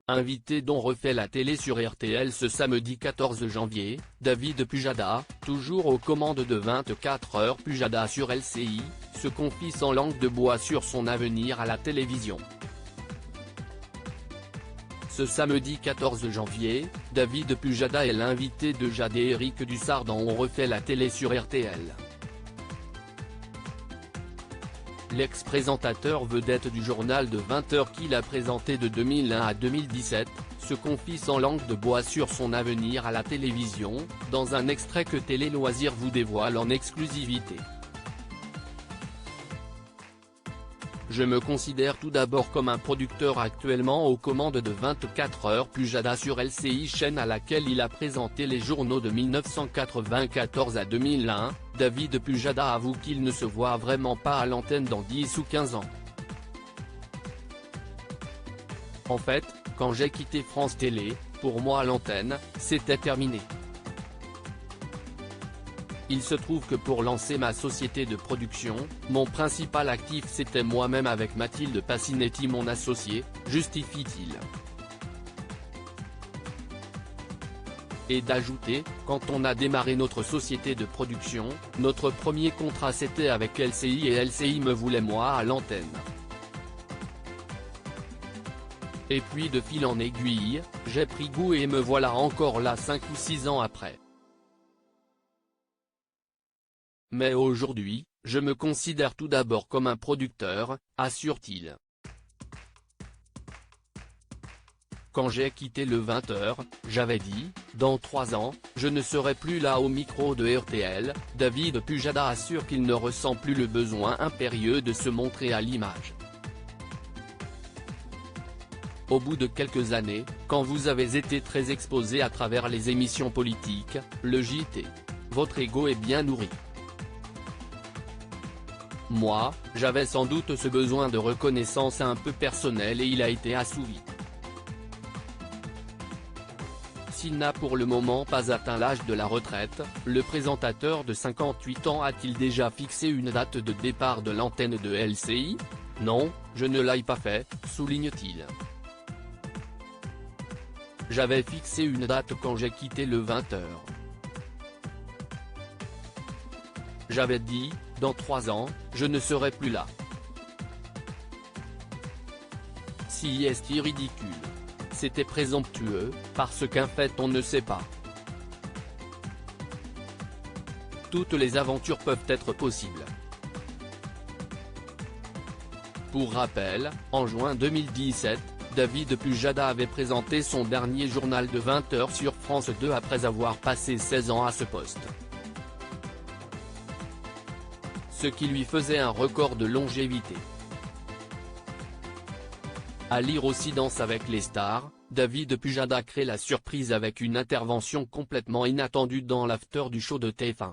invité dont refait la télé sur RTL ce samedi 14 janvier, David Pujada, toujours aux commandes de 24 heures Pujada sur LCI, se confie sans langue de bois sur son avenir à la télévision. Ce samedi 14 janvier, David Pujada est l'invité de Jade et Eric Dussard dans On refait la télé sur RTL. L'ex-présentateur vedette du journal de 20 heures qu'il a présenté de 2001 à 2017, se confie sans langue de bois sur son avenir à la télévision, dans un extrait que Télé Loisirs vous dévoile en exclusivité. Je me considère tout d'abord comme un producteur actuellement aux commandes de 24 heures Pujada sur LCI, chaîne à laquelle il a présenté les journaux de 1994 à 2001, David Pujada avoue qu'il ne se voit vraiment pas à l'antenne dans 10 ou 15 ans. En fait, quand j'ai quitté France Télé, pour moi l'antenne, c'était terminé. Il se trouve que pour lancer ma société de production, mon principal actif c'était moi-même avec Mathilde Passinetti mon associé, justifie-t-il. Et d'ajouter, quand on a démarré notre société de production, notre premier contrat c'était avec LCI et LCI me voulait moi à l'antenne. Et puis de fil en aiguille, j'ai pris goût et me voilà encore là 5 ou 6 ans après. Mais aujourd'hui, je me considère tout d'abord comme un producteur, assure-t-il. Quand j'ai quitté le 20 heures, j'avais dit, dans 3 ans, je ne serai plus là au micro de RTL, David Pujada assure qu'il ne ressent plus le besoin impérieux de se montrer à l'image. Au bout de quelques années, quand vous avez été très exposé à travers les émissions politiques, le JT, votre ego est bien nourri. Moi, j'avais sans doute ce besoin de reconnaissance un peu personnel et il a été assouvi. S'il n'a pour le moment pas atteint l'âge de la retraite, le présentateur de 58 ans a-t-il déjà fixé une date de départ de l'antenne de LCI? Non, je ne l'ai pas fait, souligne-t-il. J'avais fixé une date quand j'ai quitté le 20 heures. J'avais dit, dans 3 ans, je ne serai plus là. Si est ridicule. C'était présomptueux, parce qu'en fait on ne sait pas. Toutes les aventures peuvent être possibles. Pour rappel, en juin 2017, David Pujada avait présenté son dernier journal de 20 heures sur France 2 après avoir passé 16 ans à ce poste. Ce qui lui faisait un record de longévité. À lire aussi Danse avec les stars, David Pujada crée la surprise avec une intervention complètement inattendue dans l'after du show de TF1.